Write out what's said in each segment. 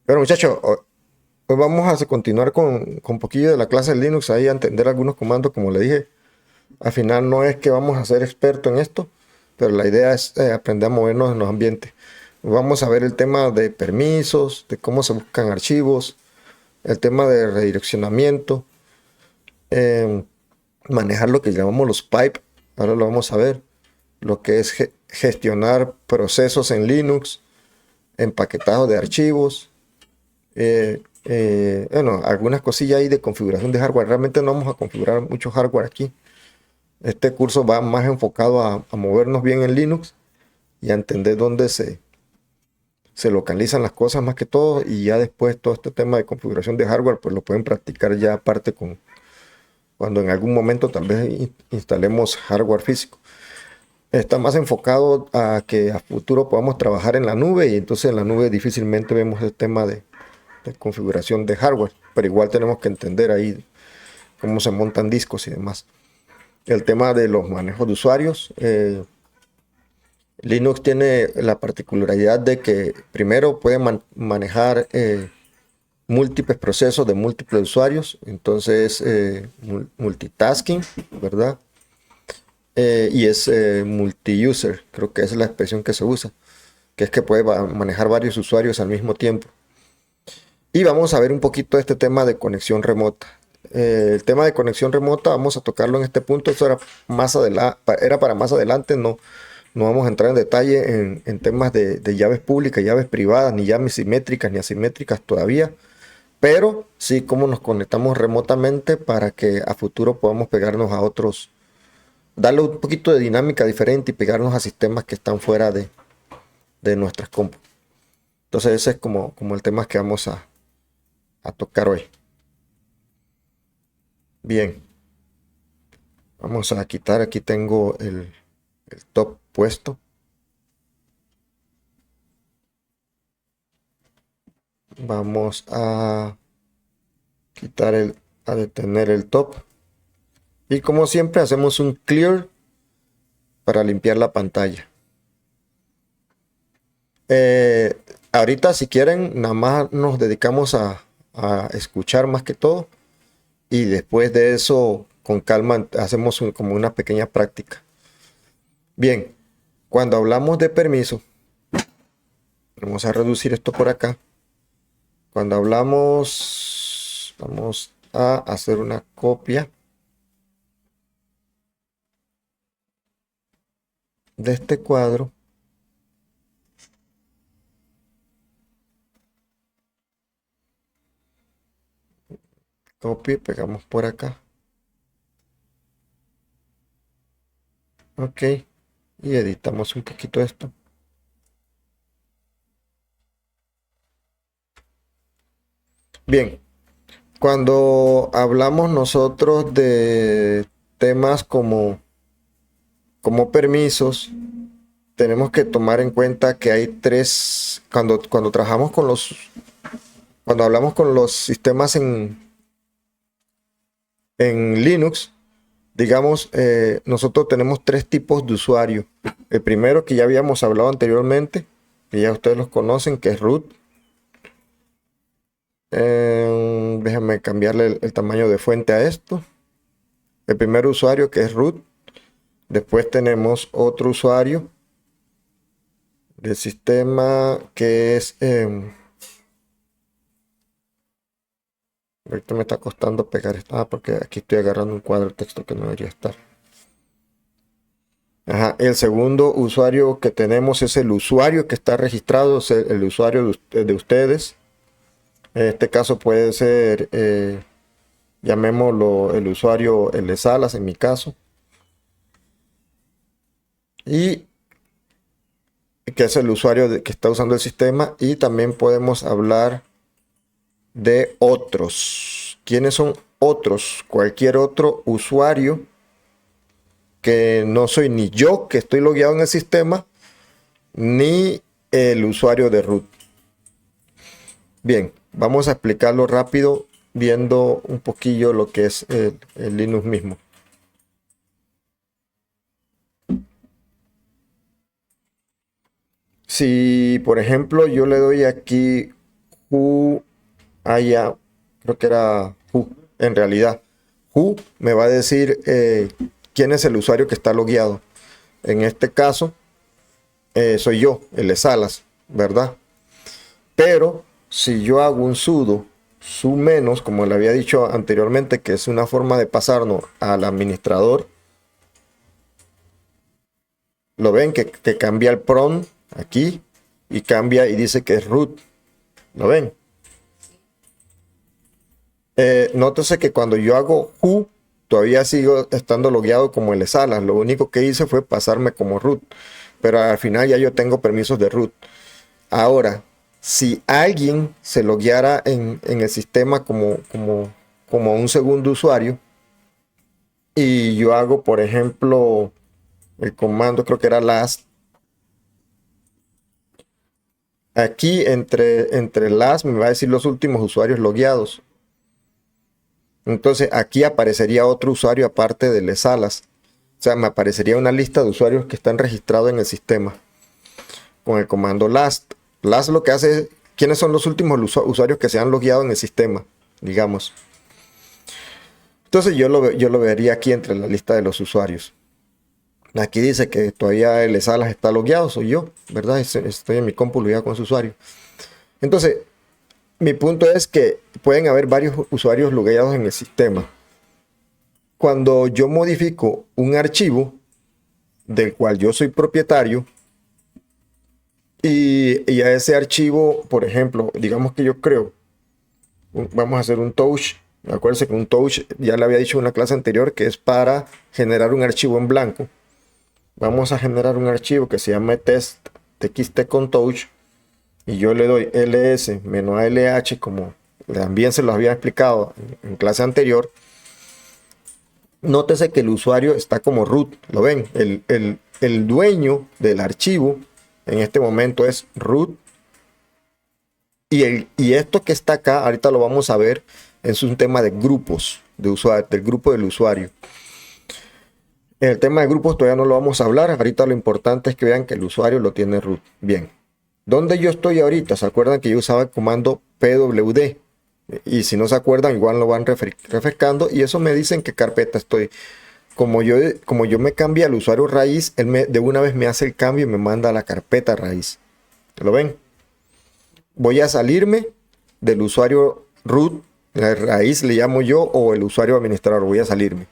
Pero muchachos, hoy vamos a continuar con un poquillo de la clase de Linux, ahí a entender algunos comandos, como le dije. Al final no es que vamos a ser expertos en esto, pero la idea es aprender a movernos en los ambientes. Vamos a ver el tema de permisos, de cómo se buscan archivos, el tema de redireccionamiento, eh, manejar lo que llamamos los pipes, ahora lo vamos a ver, lo que es gestionar procesos en Linux, empaquetado de archivos, bueno, algunas cosillas ahí de configuración de hardware. Realmente no vamos a configurar mucho hardware aquí. Este curso va más enfocado a movernos bien en Linux y a entender dónde se localizan las cosas más que todo. Y ya después todo este tema de configuración de hardware, pues lo pueden practicar ya aparte cuando en algún momento tal vez instalemos hardware físico. Está más enfocado a que a futuro podamos trabajar en la nube y entonces en la nube difícilmente vemos el tema de configuración de hardware, pero igual tenemos que entender ahí cómo se montan discos y demás. El tema de los manejos de usuarios. Linux tiene la particularidad de que primero puede manejar múltiples procesos de múltiples usuarios, entonces multitasking, ¿verdad? Y es multi-user, creo que esa es la expresión que se usa, que es que puede manejar varios usuarios al mismo tiempo. Y vamos a ver un poquito este tema de conexión remota. El tema de conexión remota vamos a tocarlo en este punto. Esto era, era para más adelante. No vamos a entrar en detalle en temas de llaves públicas, llaves privadas, ni llaves simétricas ni asimétricas todavía. Pero sí cómo nos conectamos remotamente para que a futuro podamos pegarnos a otros, darle un poquito de dinámica diferente y pegarnos a sistemas que están fuera de nuestras compus. Entonces ese es como el tema que vamos a tocar hoy. Bien. Vamos a quitar, aquí tengo el top puesto. Vamos a quitar a detener el top. Y como siempre hacemos un clear para limpiar la pantalla. Eh, Ahorita si quieren, nada más nos dedicamos a escuchar más que todo. Y después de eso, con calma, hacemos como una pequeña práctica. Bien, cuando hablamos de permiso, vamos a reducir esto por acá. Cuando hablamos, vamos a hacer una copia de este cuadro. Copia y pegamos por acá. Ok. Y editamos un poquito esto. Bien. Cuando hablamos nosotros de temas como permisos, tenemos que tomar en cuenta que hay tres, cuando trabajamos cuando hablamos con los sistemas en Linux, digamos, nosotros tenemos tres tipos de usuario. El primero que ya habíamos hablado anteriormente, que ya ustedes los conocen, que es root. Déjame cambiarle el tamaño de fuente a esto. El primer usuario que es root. Después tenemos otro usuario del sistema que es... ahorita me está costando pegar esto. Ah, porque aquí estoy agarrando un cuadro de texto que no debería estar. Ajá, el segundo usuario que tenemos es el usuario que está registrado, es el usuario de ustedes. En este caso puede ser, llamémoslo el usuario, el de Salas en mi caso. Y que es el usuario que está usando el sistema. Y también podemos hablar de otros. ¿Quiénes son otros? Cualquier otro usuario que no soy ni yo que estoy logueado en el sistema, ni el usuario de root. Bien, vamos a explicarlo rápido viendo un poquillo lo que es el Linux mismo. Si, por ejemplo, yo le doy aquí who haya, creo que era who, en realidad. Who me va a decir quién es el usuario que está logueado. En este caso, soy yo, el de Salas, ¿verdad? Pero si yo hago un sudo su menos, como le había dicho anteriormente, que es una forma de pasarnos al administrador, lo ven que cambia el prompt aquí y cambia y dice que es root. ¿Lo ven? Nótese que cuando yo hago who, todavía sigo estando logueado como el Salas. Lo único que hice fue pasarme como root. Pero al final ya yo tengo permisos de root. Ahora, si alguien se logueara en el sistema como un segundo usuario, y yo hago, por ejemplo, el comando, creo que era last. Aquí entre last me va a decir los últimos usuarios logueados. Entonces aquí aparecería otro usuario aparte de Les Salas. O sea, me aparecería una lista de usuarios que están registrados en el sistema con el comando last. Last lo que hace es quiénes son los últimos usuarios que se han logueado en el sistema, digamos. Entonces yo lo vería aquí entre la lista de los usuarios. Aquí dice que todavía el Salas está logueado, soy yo, ¿verdad? Estoy en mi compu logueado con su usuario. Entonces, mi punto es que pueden haber varios usuarios logueados en el sistema. Cuando yo modifico un archivo del cual yo soy propietario y a ese archivo, por ejemplo, digamos que yo creo, vamos a hacer un touch. Acuérdense que un touch, ya le había dicho en una clase anterior, que es para generar un archivo en blanco. Vamos a generar un archivo que se llama test.txt con touch y yo le doy ls-alh, como también se los había explicado en clase anterior. Nótese que el usuario está como root, ¿lo ven? El dueño del archivo en este momento es root, y esto que está acá, ahorita lo vamos a ver, es un tema de grupos de usuario, del grupo del usuario. El tema de grupos todavía no lo vamos a hablar. Ahorita lo importante es que vean que el usuario lo tiene root. Bien. ¿Dónde yo estoy ahorita? ¿Se acuerdan que yo usaba el comando pwd? Y si no se acuerdan, igual lo van refrescando. Y eso me dice en qué carpeta estoy. Como yo me cambié al usuario raíz, él de una vez me hace el cambio y me manda a la carpeta raíz. ¿Lo ven? Voy a salirme del usuario root, la raíz le llamo yo, o el usuario administrador. Voy a salirme.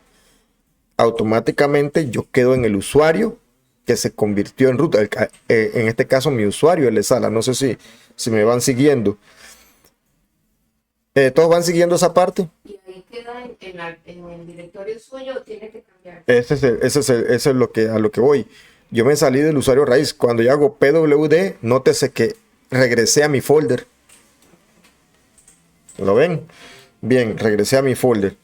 Automáticamente yo quedo en el usuario que se convirtió en root. En este caso mi usuario es Salas. No sé si me van siguiendo. ¿Todos van siguiendo esa parte? Y ahí queda en el directorio suyo, tiene que cambiar. Eso es a lo que voy. Yo me salí del usuario raíz. Cuando yo hago pwd, nótese que regresé a mi folder. ¿Lo ven? Bien, regresé a mi folder.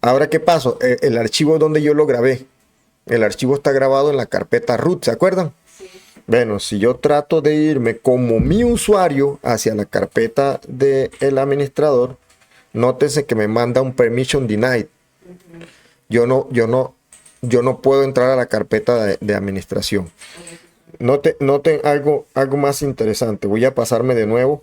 Ahora, ¿qué pasó? El archivo donde yo lo grabé. El archivo está grabado en la carpeta root, ¿se acuerdan? Sí. Bueno, si yo trato de irme como mi usuario hacia la carpeta del administrador, nótense que me manda un permission denied. Yo no puedo entrar a la carpeta de administración. Noten algo más interesante. Voy a pasarme de nuevo.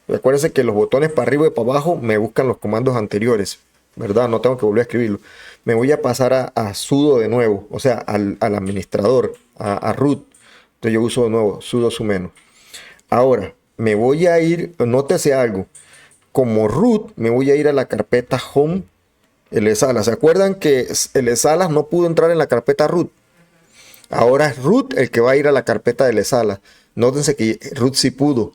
Recuérdense que los botones para arriba y para abajo me buscan los comandos anteriores, ¿verdad? No tengo que volver a escribirlo. Me voy a pasar a sudo de nuevo, o sea, al administrador, a root. Entonces yo uso de nuevo sudo su menos. Ahora, me voy a ir, nótese algo. Como root, me voy a ir a la carpeta home, el Salas. ¿Se acuerdan que el Salas no pudo entrar en la carpeta root? Ahora es root el que va a ir a la carpeta del Salas. Nótense que root sí pudo.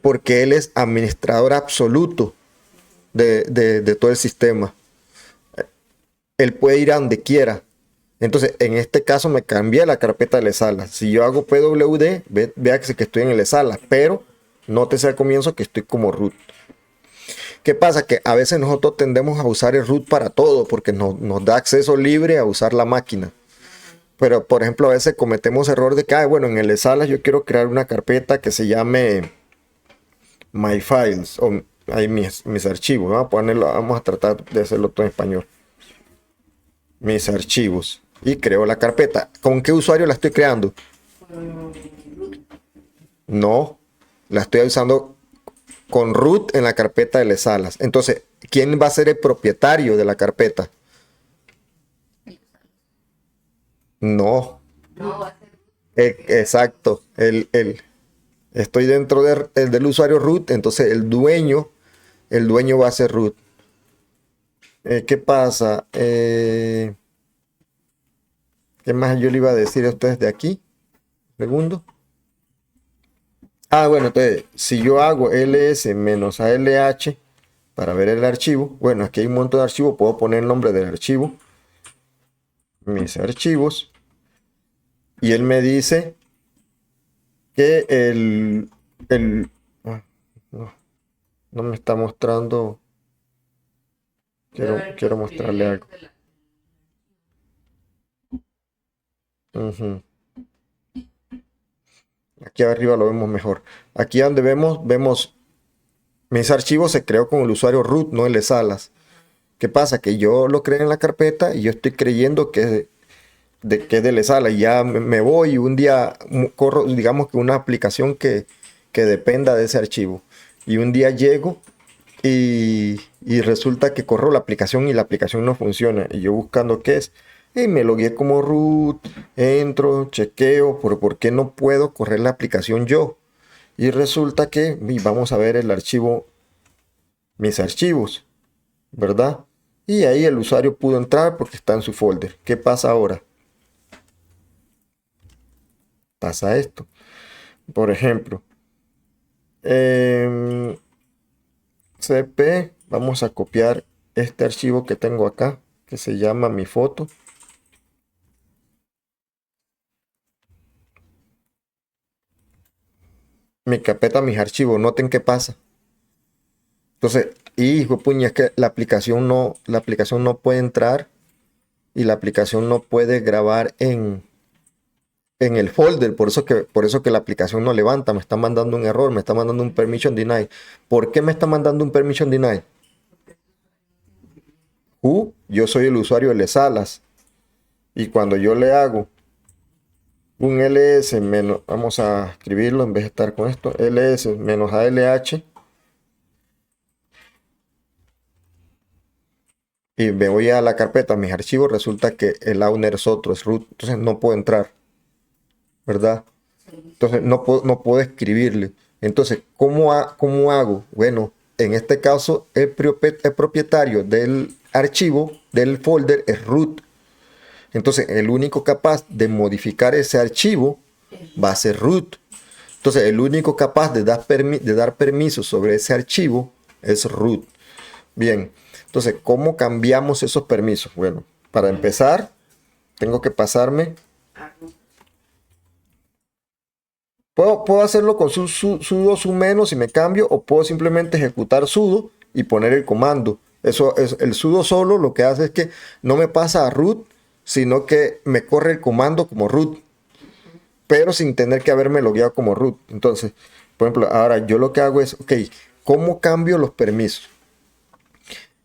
Porque él es administrador absoluto de todo el sistema. Él puede ir a donde quiera. Entonces, en este caso me cambié la carpeta de Salas. Si yo hago pwd, vea que estoy en el Salas, pero nótese al comienzo que estoy como root. ¿Qué pasa? Que a veces nosotros tendemos a usar el root para todo porque nos da acceso libre a usar la máquina. Pero, por ejemplo, a veces cometemos error de que, bueno, en el Salas yo quiero crear una carpeta que se llame My Files, o ahí mis archivos. Vamos a tratar de hacerlo todo en español. Mis archivos. Y creo la carpeta. ¿Con qué usuario la estoy creando? No. La estoy usando con root en la carpeta de Lesalas. Entonces, ¿quién va a ser el propietario de la carpeta? No, No, va a ser exacto. Estoy dentro del usuario root, entonces el dueño va a ser root. ¿Qué pasa? ¿Qué más yo le iba a decir a ustedes de aquí? Segundo. Ah, bueno, entonces, si yo hago ls menos alh para ver el archivo, bueno, aquí hay un montón de archivos, puedo poner el nombre del archivo, mis archivos, y él me dice que ah, no, no me está mostrando, debe haber quiero los mostrarle algo. privilegios de la... Ujú. Aquí arriba lo vemos mejor. Aquí donde vemos mis archivos se creó con el usuario root, no el salas. ¿Qué pasa? Que yo lo creé en la carpeta y yo estoy creyendo que es de Lesala y ya me voy y un día corro, digamos que una aplicación que dependa de ese archivo. Y un día llego y resulta que corro la aplicación y la aplicación no funciona. Y yo buscando qué es. Y me logué como root, entro, chequeo, por qué no puedo correr la aplicación yo. Y resulta que, y vamos a ver el archivo, mis archivos, ¿verdad? Y ahí el usuario pudo entrar porque está en su folder. ¿Qué pasa ahora? Pasa esto. Por ejemplo, en CP, vamos a copiar este archivo que tengo acá, que se llama mi foto. Mi carpeta, mis archivos, noten qué pasa. Entonces, hijo puña, es que la aplicación no puede entrar y la aplicación no puede grabar en el folder. Por eso que la aplicación no levanta, me está mandando un error, me está mandando un permission deny. ¿Por qué me está mandando un permission deny? Yo soy el usuario de Lesalas. Y cuando yo le hago un ls menos, vamos a escribirlo en vez de estar con esto, ls menos alh, y me voy a la carpeta, mis archivos, resulta que el owner es otro, es root, entonces no puedo entrar, ¿verdad? Entonces no puedo escribirle. Entonces, ¿cómo hago? Bueno, en este caso, el propietario del archivo, del folder, es root. Entonces, el único capaz de modificar ese archivo va a ser root. Entonces, el único capaz de dar permiso sobre ese archivo es root. Bien, entonces, ¿cómo cambiamos esos permisos? Bueno, para empezar, tengo que pasarme. Puedo hacerlo con sudo su menos y me cambio, o puedo simplemente ejecutar sudo y poner el comando. Eso es el sudo solo, lo que hace es que no me pasa a root, sino que me corre el comando como root, pero sin tener que haberme logueado como root. Entonces, por ejemplo, ahora yo lo que hago es, ok, ¿cómo cambio los permisos?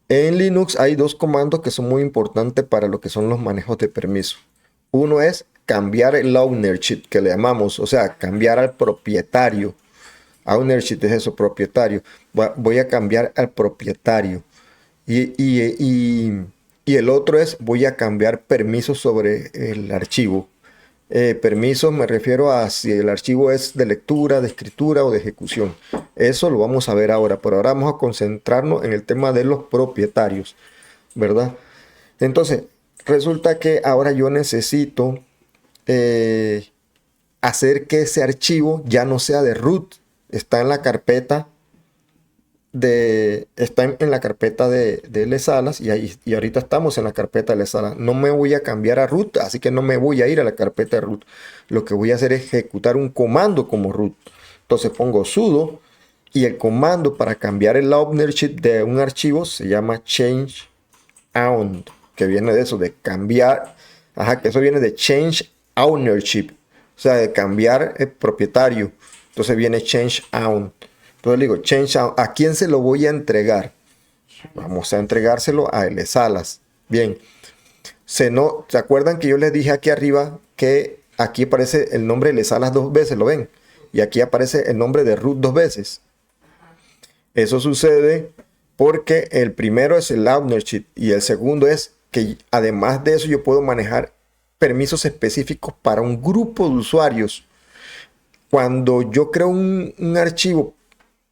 En Linux hay dos comandos que son muy importantes para lo que son los manejos de permiso. Uno es cambiar el ownership, que le llamamos, o sea, cambiar al propietario. Ownership es eso, propietario. Voy a cambiar al propietario. Y el otro es, voy a cambiar permisos sobre el archivo. Permisos me refiero a si el archivo es de lectura, de escritura o de ejecución. Eso lo vamos a ver ahora, pero ahora vamos a concentrarnos en el tema de los propietarios, ¿verdad? Entonces, resulta que ahora yo necesito hacer que ese archivo ya no sea de root, está en la carpeta en la carpeta de Lesalas y ahorita estamos en la carpeta de Lesalas. No me voy a cambiar a root, así que no me voy a ir a la carpeta de root. Lo que voy a hacer es ejecutar un comando como root. Entonces pongo sudo y el comando para cambiar el ownership de un archivo se llama change own, que viene de eso, de cambiar, que eso viene de change ownership, o sea, de cambiar el propietario. Entonces viene change own. Entonces le digo, change own, ¿a quién se lo voy a entregar? Vamos a entregárselo a Lesalas. Bien, ¿se acuerdan que yo les dije aquí arriba que aquí aparece el nombre de Lesalas dos veces? ¿Lo ven? y aquí aparece el nombre de root dos veces. Eso sucede porque el primero es el ownership y el segundo es que además de eso yo puedo manejar permisos específicos para un grupo de usuarios. Cuando yo creo un archivo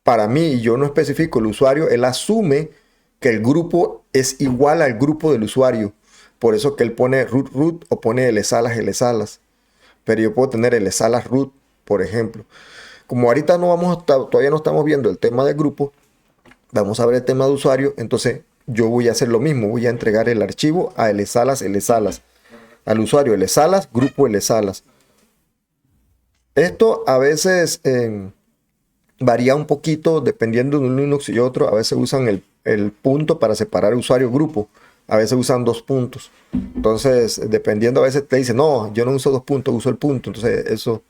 para mí y yo no especifico el usuario, él asume que el grupo es igual al grupo del usuario. Por eso que él pone root root o pone lsalas. Pero yo puedo tener lsalas root, por ejemplo. Como ahorita todavía no estamos viendo el tema del grupo, vamos a ver el tema de usuario, entonces yo voy a hacer lo mismo, voy a entregar el archivo a lsalas, al usuario lsalas, grupo lsalas. Esto a veces varía un poquito dependiendo de un Linux y otro. A veces usan el punto para separar usuario-grupo. A veces usan dos puntos. Entonces, dependiendo, a veces te dice, no, yo no uso dos puntos, uso el punto. Entonces, eso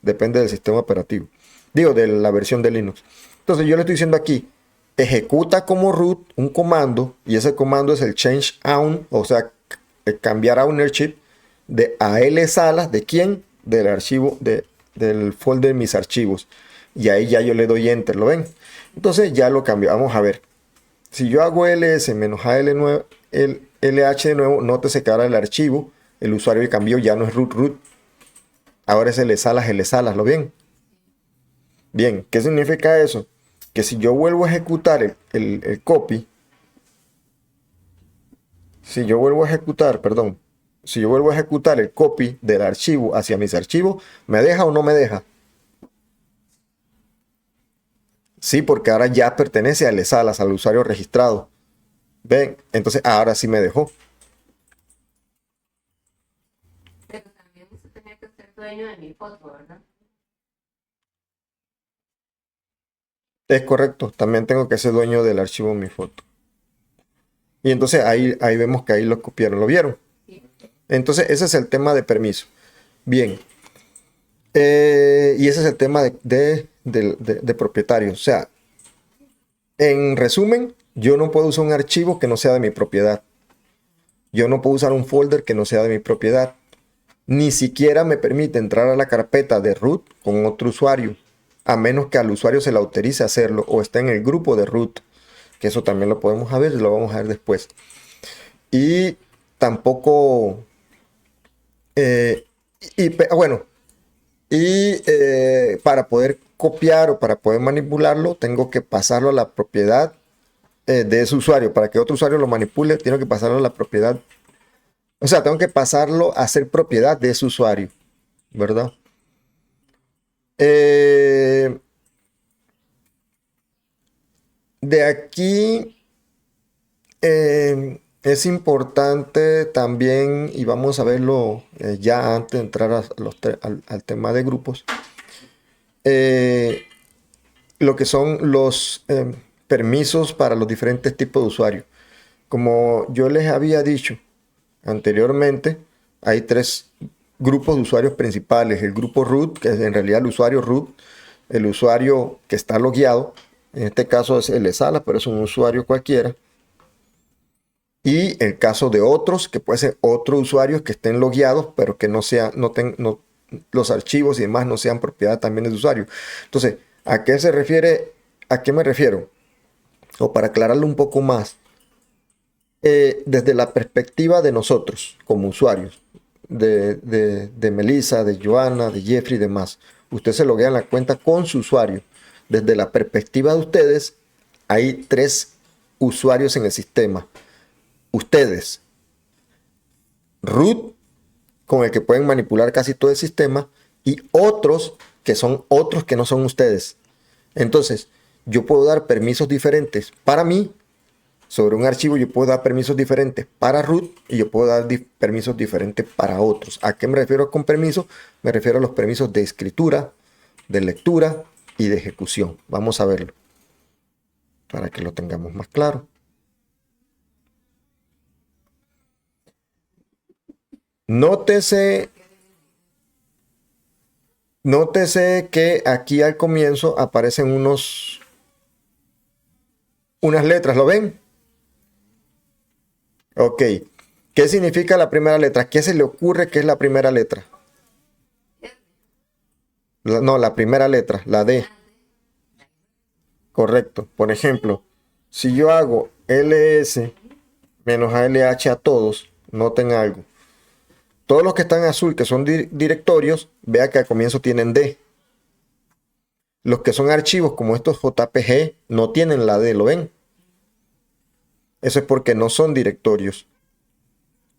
depende del sistema operativo. Digo, de la versión de Linux. Entonces, yo le estoy diciendo aquí, ejecuta como root un comando, y ese comando es el change own, o sea, cambiar ownership de a lsalas, ¿de quién? Del archivo, del folder mis archivos. Y ahí ya yo le doy enter, ¿lo ven? Entonces ya lo cambio. Vamos a ver. Si yo hago ls menos al el lh de nuevo, nótese que ahora el archivo, el usuario que cambió ya no es root root. Ahora es lsalas, ¿lo ven? Bien, ¿qué significa eso? Que si yo vuelvo a ejecutar el copy, si yo vuelvo a ejecutar, perdón, si yo vuelvo a ejecutar el copy del archivo hacia mis archivos, ¿me deja o no me deja? Sí, porque ahora ya pertenece a lsalas, al usuario registrado. ¿Ven? Entonces ahora sí me dejó. Pero también usted tenía que ser dueño de mi foto, ¿verdad? Es correcto, también tengo que ser dueño del archivo mi foto. Y entonces ahí vemos que ahí lo copiaron, ¿lo vieron? Sí. Entonces ese es el tema de permiso. Bien. Y ese es el tema de propietario. O sea, en resumen, yo no puedo usar un archivo que no sea de mi propiedad. Yo no puedo usar un folder que no sea de mi propiedad. Ni siquiera me permite entrar a la carpeta de root con otro usuario, a menos que al usuario se le autorice a hacerlo o esté en el grupo de root, que eso también lo podemos ver, lo vamos a ver después. Y tampoco, bueno, para poder copiar o para poder manipularlo, tengo que pasarlo a la propiedad de ese usuario. Para que otro usuario lo manipule, tengo que pasarlo a la propiedad. O sea, tengo que pasarlo a ser propiedad de ese usuario, ¿verdad? De aquí es importante también, y vamos a verlo ya antes de entrar al tema de grupos, lo que son los permisos para los diferentes tipos de usuarios. Como yo les había dicho anteriormente, hay tres grupos de usuarios principales. El grupo root, que es en realidad el usuario root, el usuario que está logueado, en este caso es el sala, pero es un usuario cualquiera. Y el caso de otros, que puede ser otros usuarios que estén logueados, pero que los archivos y demás no sean propiedad también del usuario. Entonces, ¿a qué se refiere? ¿A qué me refiero? O para aclararlo un poco más, desde la perspectiva de nosotros como usuarios, de Melissa, de Joana, de Jeffrey y demás, usted se loguea en la cuenta con su usuario. Desde la perspectiva de ustedes, hay tres usuarios en el sistema. Ustedes, root, con el que pueden manipular casi todo el sistema, y otros que no son ustedes. Entonces, yo puedo dar permisos diferentes para mí. Sobre un archivo yo puedo dar permisos diferentes para root y yo puedo dar permisos diferentes para otros. ¿A qué me refiero con permisos? Me refiero a los permisos de escritura, de lectura y de ejecución. Vamos a verlo para que lo tengamos más claro. Nótese que aquí al comienzo aparecen unas letras, ¿lo ven? Ok. ¿Qué significa la primera letra? ¿Qué se le ocurre que es la primera letra? No, la primera letra, la D. Correcto. Por ejemplo, si yo hago ls menos ALH a todos, noten algo. Todos los que están en azul, que son directorios, vea que al comienzo tienen D. Los que son archivos, como estos JPG, no tienen la D, ¿lo ven? Eso es porque no son directorios.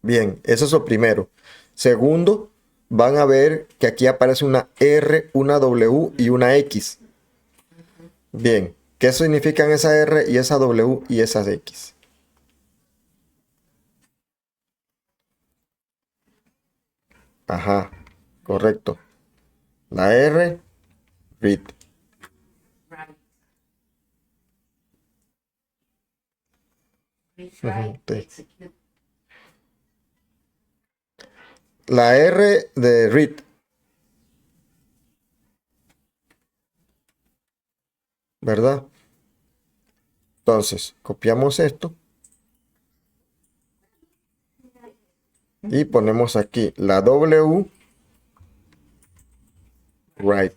Bien, eso es lo primero. Segundo, van a ver que aquí aparece una R, una W y una X. Bien, ¿qué significan esa R y esa W y esas X? Ajá, correcto. La R, read. Right. Read, Ujú, write, sí. execute. La R de read. ¿Verdad? Entonces, copiamos esto y ponemos aquí la W, write.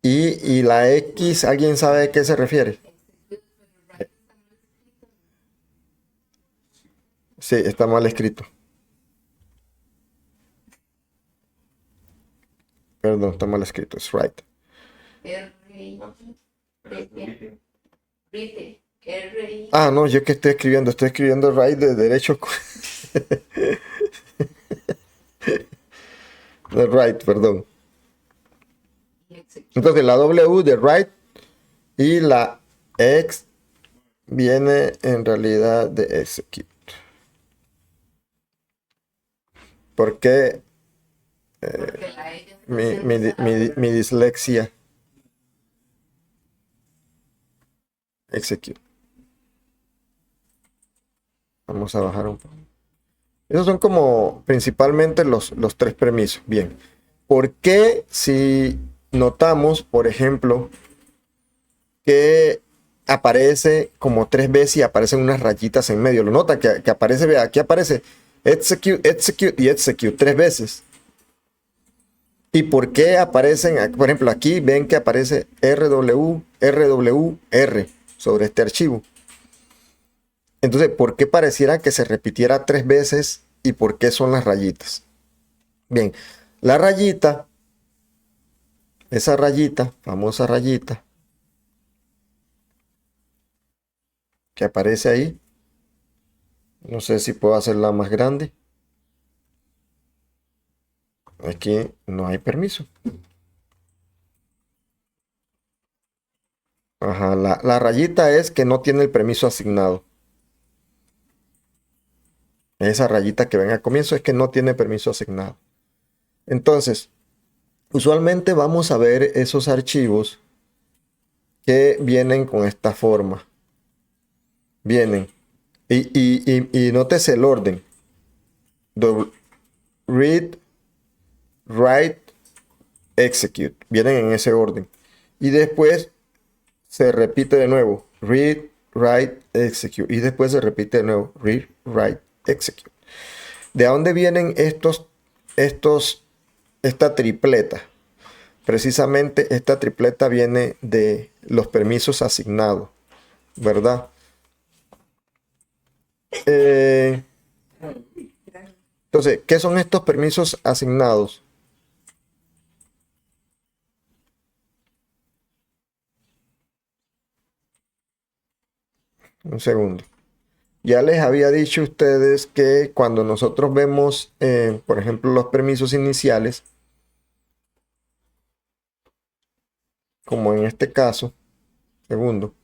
Y la X, ¿alguien sabe a qué se refiere? Sí, está mal escrito. Perdón, está mal escrito, es right. R-I, Rete, Rete, R-I, Ah, no, yo que estoy escribiendo right de derecho. De right, perdón. execute. Entonces la W de right y la X viene en realidad de execute. Porque Porque la E mi dislexia execute. Vamos a bajar un poco. Esos son como principalmente los tres permisos. Bien. ¿Por qué si notamos, por ejemplo, que aparece como 3 veces y aparecen unas rayitas en medio? Lo nota que aparece, vea, aquí aparece execute, execute y execute 3 veces. ¿Y por qué aparecen? Por ejemplo, aquí ven que aparece RW, RW, R sobre este archivo. Entonces, ¿por qué pareciera que se repitiera 3 veces y por qué son las rayitas? Bien, la rayita, esa rayita, famosa rayita, que aparece ahí, no sé si puedo hacerla más grande. Aquí no hay permiso. Ajá, la rayita es que no tiene el permiso asignado. Esa rayita que ven al comienzo es que no tiene permiso asignado. Entonces, usualmente vamos a ver esos archivos que vienen con esta forma. Vienen. Y nótese el orden. Read, write, execute. Vienen en ese orden. Y después se repite de nuevo. Read, write, execute. Y después se repite de nuevo. Read, write, execute. ¿De dónde vienen esta tripleta? Precisamente esta tripleta viene de los permisos asignados, ¿verdad? Entonces, ¿qué son estos permisos asignados? Un segundo. Ya les había dicho a ustedes que cuando nosotros vemos, por ejemplo, los permisos iniciales, como en este caso, segundo,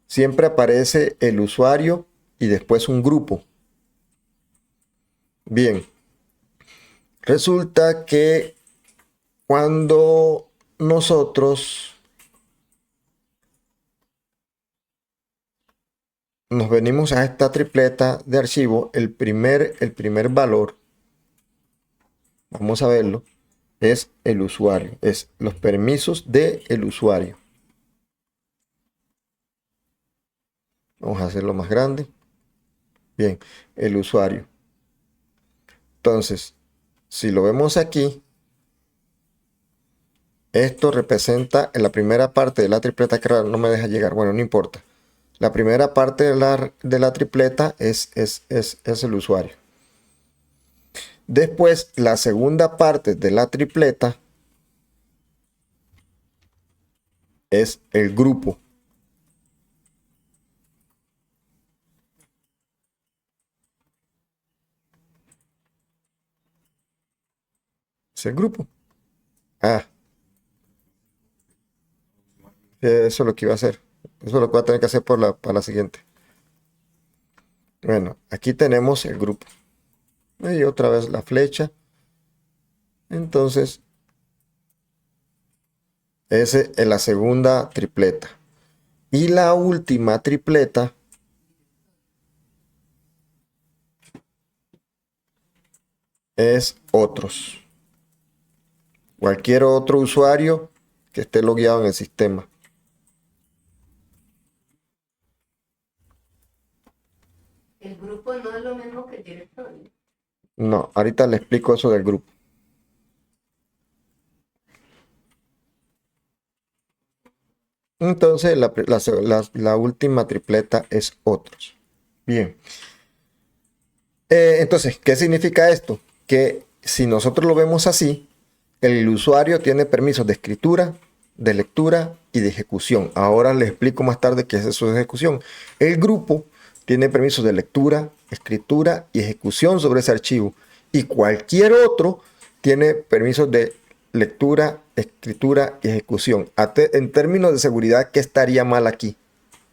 siempre aparece el usuario y después un grupo. Bien, resulta que cuando nosotros nos venimos a esta tripleta de archivo, el primer valor, vamos a verlo, es el usuario, es los permisos del usuario. Vamos a hacerlo más grande. Bien, el usuario. Entonces, si lo vemos aquí, esto representa en la primera parte de la tripleta, que no me deja llegar, bueno, no importa. La primera parte de la tripleta es el usuario. Después, la segunda parte de la tripleta es el grupo. Es el grupo. Ah, eso es lo que iba a hacer. Eso es lo que voy a tener que hacer para la siguiente. Bueno, aquí tenemos el grupo. Y otra vez la flecha. Entonces, esa es la segunda tripleta. Y la última tripleta es otros. Cualquier otro usuario que esté logueado en el sistema. El grupo no es lo mismo que el directorio. No, ahorita le explico eso del grupo. Entonces, la última tripleta es otros. Bien. Entonces, ¿qué significa esto? Que si nosotros lo vemos así, el usuario tiene permisos de escritura, de lectura y de ejecución. Ahora les explico más tarde qué es eso de ejecución. El grupo tiene permisos de lectura, escritura y ejecución sobre ese archivo. Y cualquier otro tiene permisos de lectura, escritura y ejecución. En términos de seguridad, ¿qué estaría mal aquí?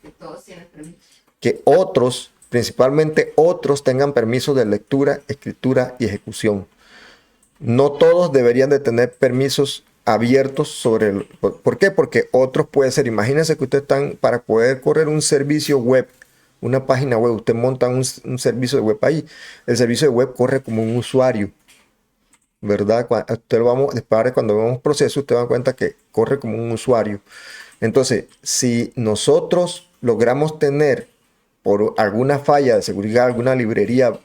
Que todos tienen permiso. Que otros, principalmente otros, tengan permisos de lectura, escritura y ejecución. No todos deberían de tener permisos abiertos sobre el... ¿Por qué? Porque otros puede ser, imagínense que ustedes están para poder correr un servicio web, una página web, usted monta un servicio de web ahí, el servicio de web corre como un usuario, ¿verdad? Cuando vemos proceso, usted va a dar cuenta que corre como un usuario. Entonces, si nosotros logramos tener por alguna falla de seguridad, alguna librería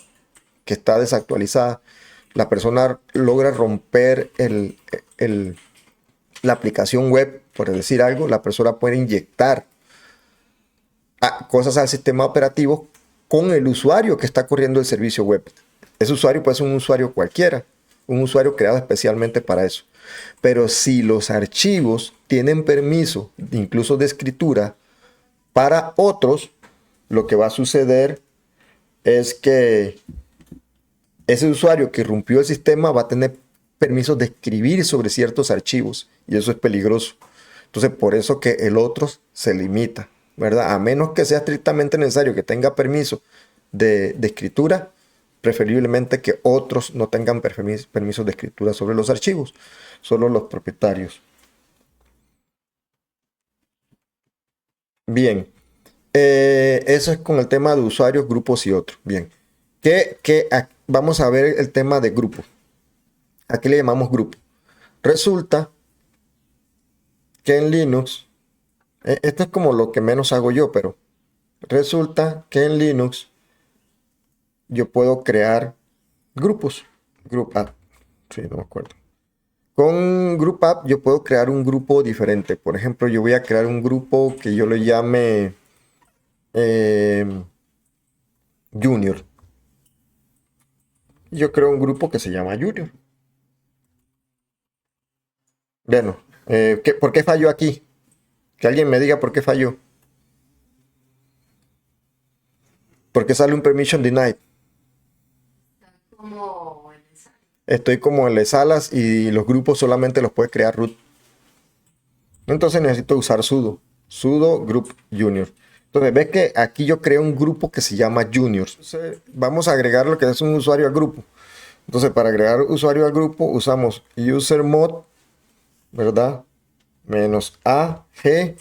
que está desactualizada, la persona logra romper la aplicación web, por decir algo, la persona puede inyectar cosas al sistema operativo con el usuario que está corriendo el servicio web. Ese usuario puede ser un usuario cualquiera, un usuario creado especialmente para eso. Pero si los archivos tienen permiso, incluso de escritura, para otros, lo que va a suceder es que ese usuario que rompió el sistema va a tener permiso de escribir sobre ciertos archivos y eso es peligroso. Entonces, por eso que el otro se limita, ¿verdad? A menos que sea estrictamente necesario que tenga permiso de escritura, preferiblemente que otros no tengan permisos de escritura sobre los archivos, solo los propietarios. Bien, eso es con el tema de usuarios, grupos y otros. Bien, vamos a ver el tema de grupo. ¿A qué le llamamos grupo? Resulta que en Linux, esto es como lo que menos hago yo, pero resulta que en Linux yo puedo crear grupos. Group app, sí, no me acuerdo. Con Group App yo puedo crear un grupo diferente. Por ejemplo, yo voy a crear un grupo que yo le llame Junior. Yo creo un grupo que se llama Junior. Bueno, ¿por qué falló aquí? Que alguien me diga por qué falló. ¿Por qué sale un permission denied? Como el ensayo. Estoy como en las salas y los grupos solamente los puede crear root. Entonces necesito usar sudo group junior. Entonces ves que aquí yo creo un grupo que se llama juniors. Entonces, vamos a agregar lo que es un usuario al grupo. Entonces para agregar usuario al grupo usamos usermod, ¿verdad? -AG,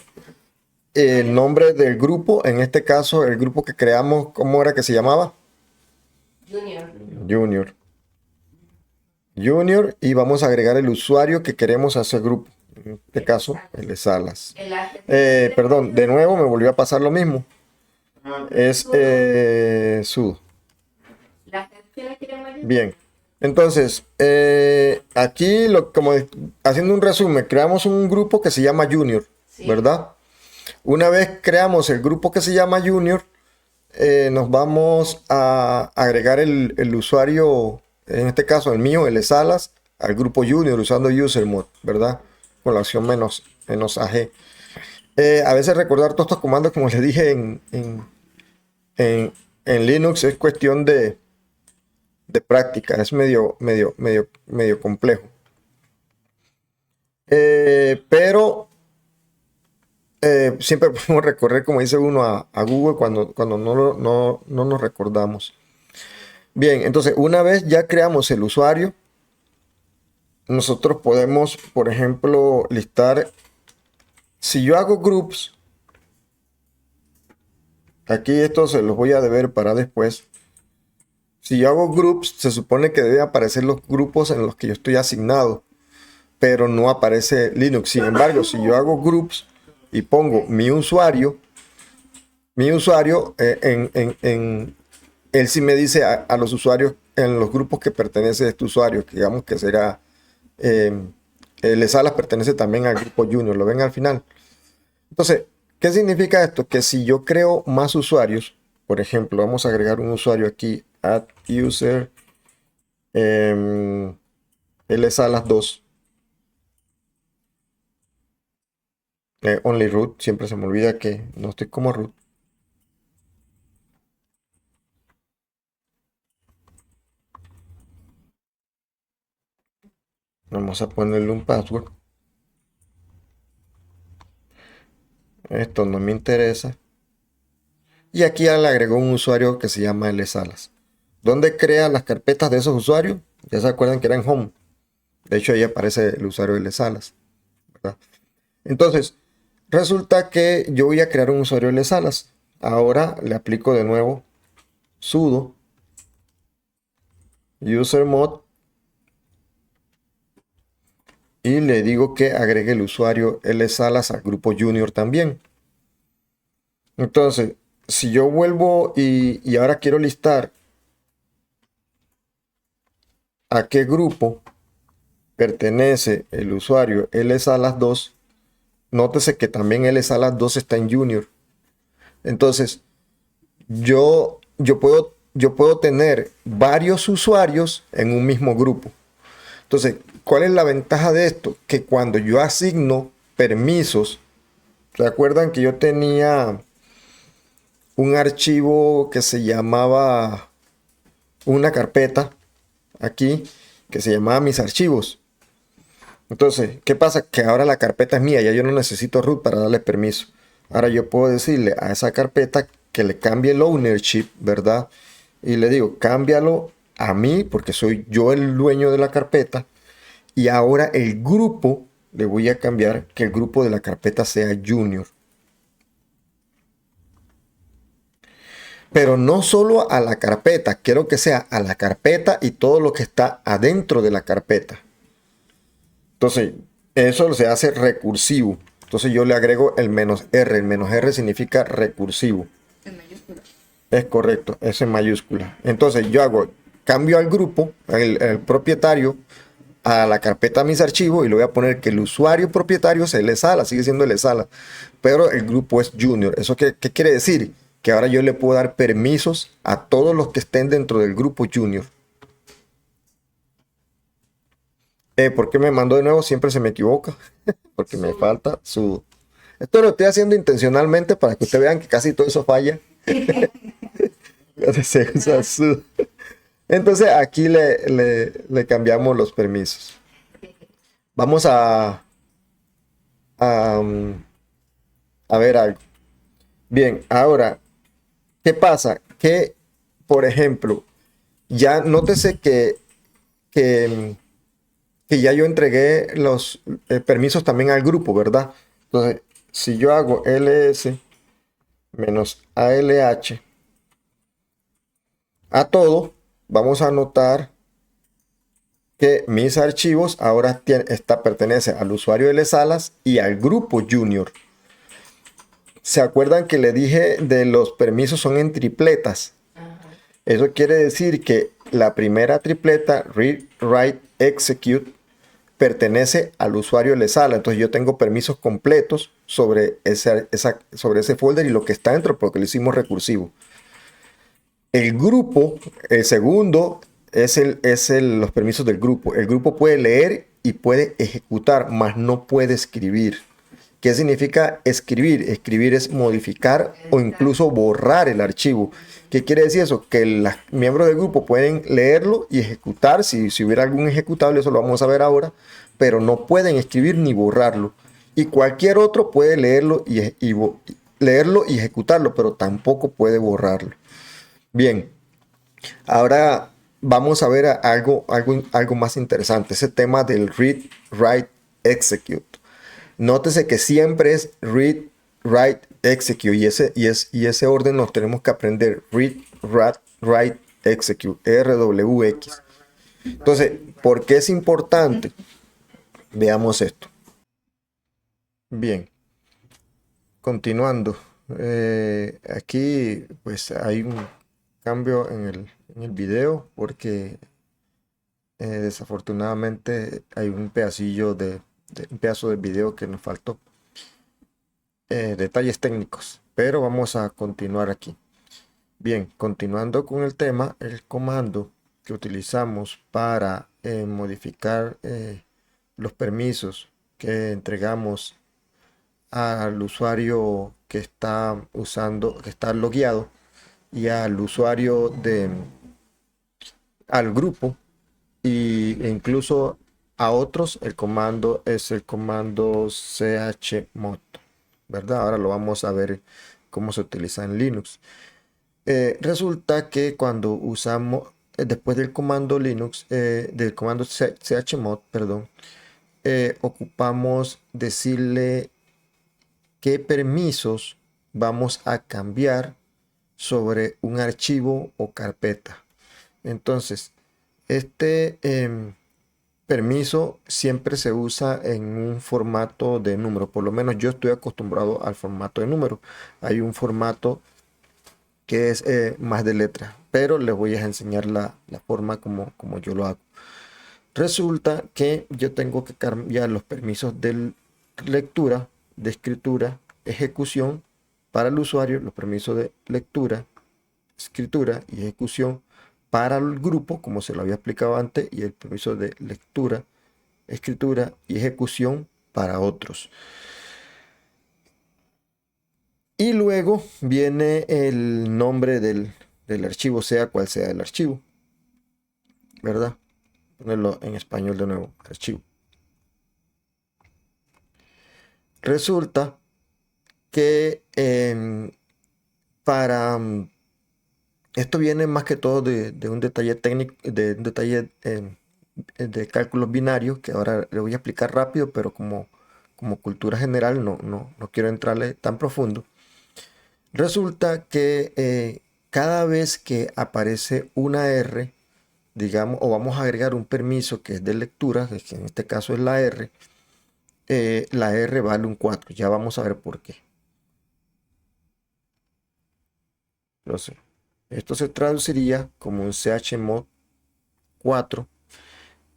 el nombre del grupo, en este caso el grupo que creamos, ¿cómo era que se llamaba? Junior. Junior. Junior y vamos a agregar el usuario que queremos a ese grupo. En este caso, el de salas. Perdón, de nuevo me volvió a pasar lo mismo. Es sudo. ¿Quién la quiere mayúscula? Bien. Entonces, aquí, haciendo un resumen, creamos un grupo que se llama Junior, Sí. ¿verdad? Una vez creamos el grupo que se llama Junior, nos vamos a agregar el usuario, en este caso el mío, el de Salas, al grupo Junior usando usermod, ¿verdad? Con la opción menos AG. A veces recordar todos estos comandos, como les dije en Linux, es cuestión de práctica, es medio complejo. Pero siempre podemos recorrer, como dice uno, a Google cuando no nos recordamos. Bien, entonces una vez ya creamos el usuario, nosotros podemos, por ejemplo, listar, si yo hago groups, aquí esto se los voy a deber para después. Si yo hago groups, se supone que deben aparecer los grupos en los que yo estoy asignado, pero no aparece Linux. Sin embargo, si yo hago groups y pongo mi usuario, él sí me dice a los usuarios en los grupos que pertenece a este usuario, que digamos que será, el Salas pertenece también al grupo Junior, lo ven al final. Entonces, ¿qué significa esto? Que si yo creo más usuarios, por ejemplo, vamos a agregar un usuario aquí, add user, Salas 2. Only root, siempre se me olvida que no estoy como root. Vamos a ponerle un password. Esto no me interesa. Y aquí ya le agregó un usuario que se llama Salas. ¿Dónde crea las carpetas de esos usuarios? Ya se acuerdan que era en Home. De hecho, ahí aparece el usuario Salas, ¿verdad? Entonces, resulta que yo voy a crear un usuario Salas. Ahora le aplico de nuevo sudo usermod y le digo que agregue el usuario Salas al grupo Junior también. Entonces, si yo vuelvo y ahora quiero listar a qué grupo pertenece el usuario Salas 2, nótese que también Salas 2 está en Junior. Entonces, yo puedo tener varios usuarios en un mismo grupo. Entonces, ¿cuál es la ventaja de esto? Que cuando yo asigno permisos, ¿se acuerdan que yo tenía un archivo que se llamaba, una carpeta aquí, que se llamaba mis archivos? Entonces, ¿qué pasa? Que ahora la carpeta es mía, ya yo no necesito root para darle permiso. Ahora yo puedo decirle a esa carpeta que le cambie el ownership, ¿verdad? Y le digo, cámbialo a mí, porque soy yo el dueño de la carpeta. Y ahora el grupo, le voy a cambiar que el grupo de la carpeta sea Junior. Pero no solo a la carpeta, quiero que sea a la carpeta y todo lo que está adentro de la carpeta. Entonces, eso se hace recursivo. Entonces yo le agrego el "-r". El "-r" significa recursivo. En mayúscula. Es correcto, es en mayúscula. Entonces yo cambio al grupo, el propietario, a la carpeta mis archivos y le voy a poner que el usuario propietario es Salas, sigue siendo Salas, pero el grupo es Junior. ¿Eso qué quiere decir? Que ahora yo le puedo dar permisos a todos los que estén dentro del grupo Junior. ¿Por qué me mandó de nuevo? Siempre se me equivoca. Porque me falta sudo. Esto lo estoy haciendo intencionalmente para que ustedes vean que casi todo eso falla. Se usa sudo. Entonces aquí le cambiamos los permisos. Vamos a ver algo. Bien, ahora, ¿qué pasa? Que, por ejemplo, ya nótese que ya yo entregué los permisos también al grupo, ¿verdad? Entonces, si yo hago ls -alh a todo, vamos a notar que mis archivos ahora pertenece al usuario Salas y al grupo Junior. ¿Se acuerdan que le dije de los permisos son en tripletas? Ajá. Eso quiere decir que la primera tripleta, read, write, execute, pertenece al usuario de la sala. Entonces yo tengo permisos completos sobre sobre ese folder y lo que está dentro porque lo hicimos recursivo. El grupo, el segundo, los permisos del grupo. El grupo puede leer y puede ejecutar, mas no puede escribir. ¿Qué significa escribir? Escribir es modificar o incluso borrar el archivo. ¿Qué quiere decir eso? Que los miembros del grupo pueden leerlo y ejecutar. Si hubiera algún ejecutable, eso lo vamos a ver ahora, pero no pueden escribir ni borrarlo. Y cualquier otro puede leerlo y ejecutarlo, pero tampoco puede borrarlo. Bien, ahora vamos a ver algo más interesante, ese tema del read, write, execute. Nótese que siempre es read, write, execute y ese orden nos tenemos que aprender. Read, write, execute, RWX. Entonces, ¿por qué es importante? Veamos esto. Bien, continuando. Aquí pues hay un cambio en el video porque desafortunadamente hay un un pedazo de video que nos faltó. Detalles técnicos, pero vamos a continuar aquí. Bien, continuando con el tema, el comando que utilizamos para modificar los permisos que entregamos al usuario que está usando, que está logueado, y al usuario al grupo e incluso a otros, el comando es el comando chmod, ¿verdad? Ahora lo vamos a ver cómo se utiliza en Linux. Resulta que cuando usamos, después del comando Linux, del comando chmod, perdón, ocupamos decirle qué permisos vamos a cambiar sobre un archivo o carpeta. Entonces, este permiso siempre se usa en un formato de número. Por lo menos yo estoy acostumbrado al formato de número. Hay un formato que es más de letra, pero les voy a enseñar la forma como yo lo hago. Resulta que yo tengo que cambiar los permisos de lectura, de escritura, ejecución para el usuario, los permisos de lectura, escritura y ejecución para el grupo, como se lo había explicado antes, y el permiso de lectura, escritura y ejecución para otros. Y luego viene el nombre del archivo, sea cual sea el archivo, ¿verdad? Ponerlo en español de nuevo, archivo. Resulta que para esto viene más que todo de un detalle técnico, de un detalle de cálculos binarios que ahora le voy a explicar rápido, pero como cultura general no quiero entrarle tan profundo. Resulta que cada vez que aparece una R, digamos, o vamos a agregar un permiso que es de lectura, que en este caso es la R vale un 4. Ya vamos a ver por qué. Entonces, esto se traduciría como un chmod 4.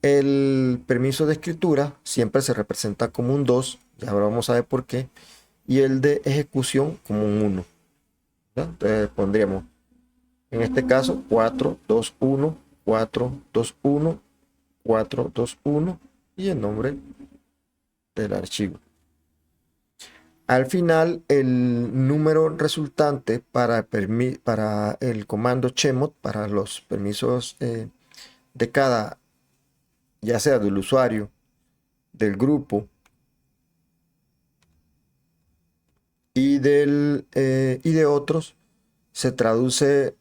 El permiso de escritura siempre se representa como un 2, ya ahora vamos a ver por qué, y el de ejecución como un 1. Entonces pondríamos, en este caso, 4, 2, 1, 4, 2, 1, 4, 2, 1 y el nombre del archivo. Al final, el número resultante para el comando chmod, para los permisos de cada, ya sea del usuario, del grupo y de otros, se traduce,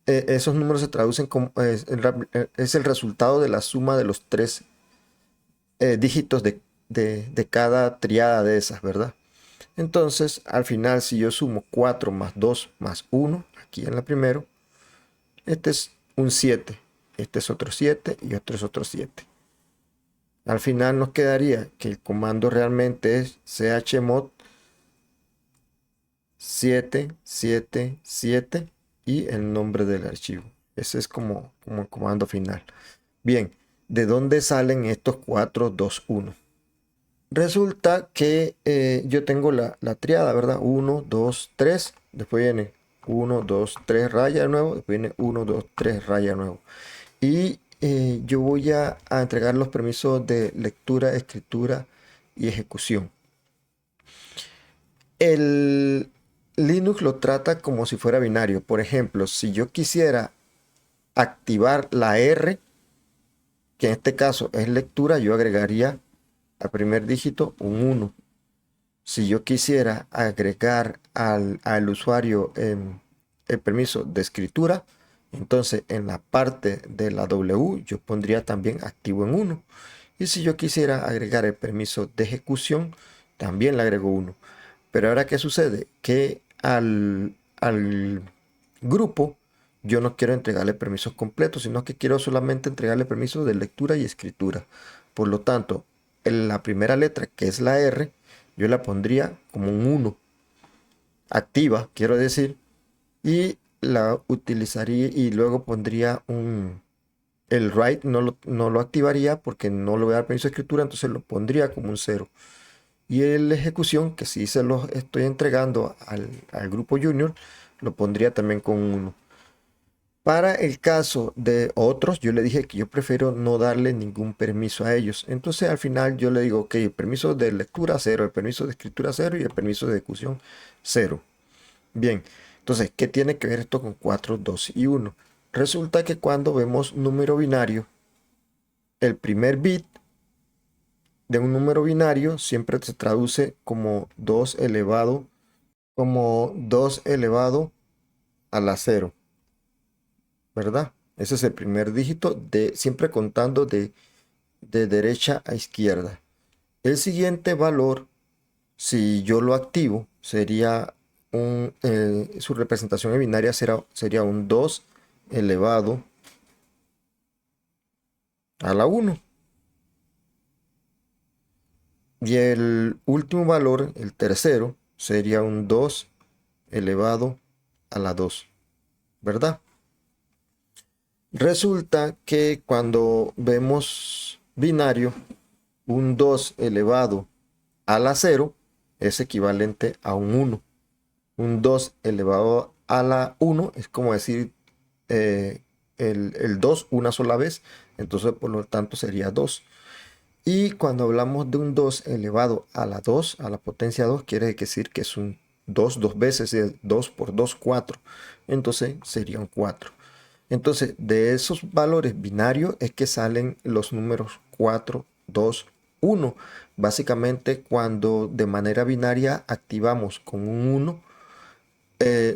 esos números se traducen como, es el resultado de la suma de los tres dígitos de cada triada de esas, ¿verdad? Entonces, al final, si yo sumo 4 más 2 más 1, aquí en la primero, este es un 7, este es otro 7 y otro es otro 7. Al final nos quedaría que el comando realmente es chmod 777 y el nombre del archivo. Ese es como el comando final. Bien, ¿de dónde salen estos 4, 2, 1? Resulta que yo tengo la triada, ¿verdad? 1, 2, 3. Después viene 1, 2, 3, raya de nuevo. Después viene 1, 2, 3, raya de nuevo. Y yo voy a entregar los permisos de lectura, escritura y ejecución. El Linux lo trata como si fuera binario. Por ejemplo, si yo quisiera activar la R, que en este caso es lectura, yo agregaría al primer dígito un 1. Si yo quisiera agregar al usuario el permiso de escritura, entonces en la parte de la W yo pondría también activo en 1. Y si yo quisiera agregar el permiso de ejecución, también le agrego 1. Pero ahora, ¿qué sucede? Que al grupo yo no quiero entregarle permisos completos, sino que quiero solamente entregarle permisos de lectura y escritura. Por lo tanto, en la primera letra, que es la R, yo la pondría como un 1, activa, quiero decir, y la utilizaría y luego pondría el write no lo activaría porque no le voy a dar permiso de escritura, entonces lo pondría como un 0. Y el ejecución, que sí se lo estoy entregando al grupo junior, lo pondría también con 1. Para el caso de otros, yo le dije que yo prefiero no darle ningún permiso a ellos. Entonces al final yo le digo, ok, el permiso de lectura 0, el permiso de escritura 0 y el permiso de ejecución 0. Bien, entonces, ¿qué tiene que ver esto con 4, 2 y 1? Resulta que cuando vemos número binario, el primer bit de un número binario siempre se traduce como 2 elevado a la 0, ¿verdad? Ese es el primer dígito siempre contando de derecha a izquierda. El siguiente valor, si yo lo activo, sería su representación en binaria sería un 2 elevado a la 1. Y el último valor, el tercero, sería un 2 elevado a la 2, ¿verdad? Resulta que cuando vemos binario, un 2 elevado a la 0 es equivalente a un 1. Un 2 elevado a la 1 es como decir eh, el 2 una sola vez, entonces por lo tanto sería 2. Y cuando hablamos de un 2 elevado a la 2, a la potencia 2, quiere decir que es un 2 dos veces, es 2 por 2, 4. Entonces sería un 4. Entonces, de esos valores binarios es que salen los números 4, 2, 1. Básicamente, cuando de manera binaria activamos con un 1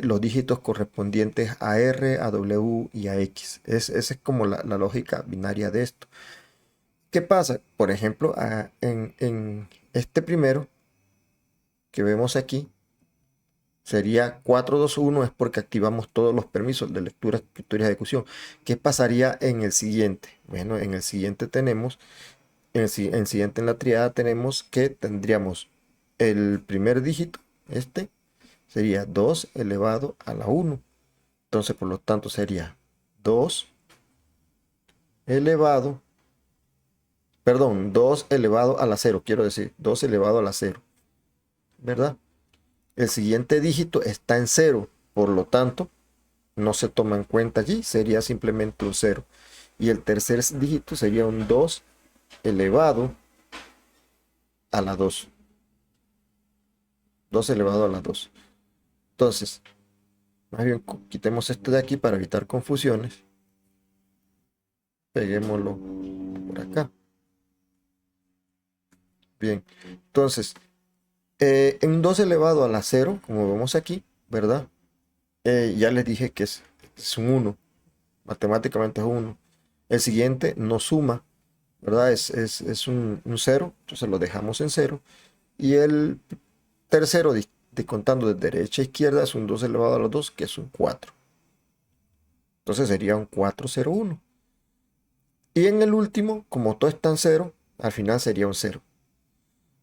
los dígitos correspondientes a R, a W y a X. Esa es como la lógica binaria de esto. ¿Qué pasa? Por ejemplo, en este primero que vemos aquí, sería 421 es porque activamos todos los permisos de lectura, escritura y ejecución. ¿Qué pasaría en el siguiente? Bueno, en el siguiente tenemos, en el siguiente en la triada tenemos que tendríamos el primer dígito, este, sería 2 elevado a la 1. Entonces, por lo tanto, sería 2 elevado, perdón, 2 elevado a la 0, quiero decir, 2 elevado a la 0, ¿verdad? El siguiente dígito está en 0, por lo tanto, no se toma en cuenta allí, sería simplemente un 0. Y el tercer dígito sería un 2 elevado a la 2. 2 elevado a la 2. Entonces, más bien quitemos este de aquí para evitar confusiones. Peguémoslo por acá. Bien, entonces, en un 2 elevado a la 0, como vemos aquí, ¿verdad? Ya les dije que es un 1. Matemáticamente es 1. El siguiente no suma, ¿verdad? Es un 0, entonces lo dejamos en 0. Y el tercero, contando de derecha a izquierda, es un 2 elevado a la 2, que es un 4. Entonces sería un 401. Y en el último, como todo está en 0, al final sería un 0.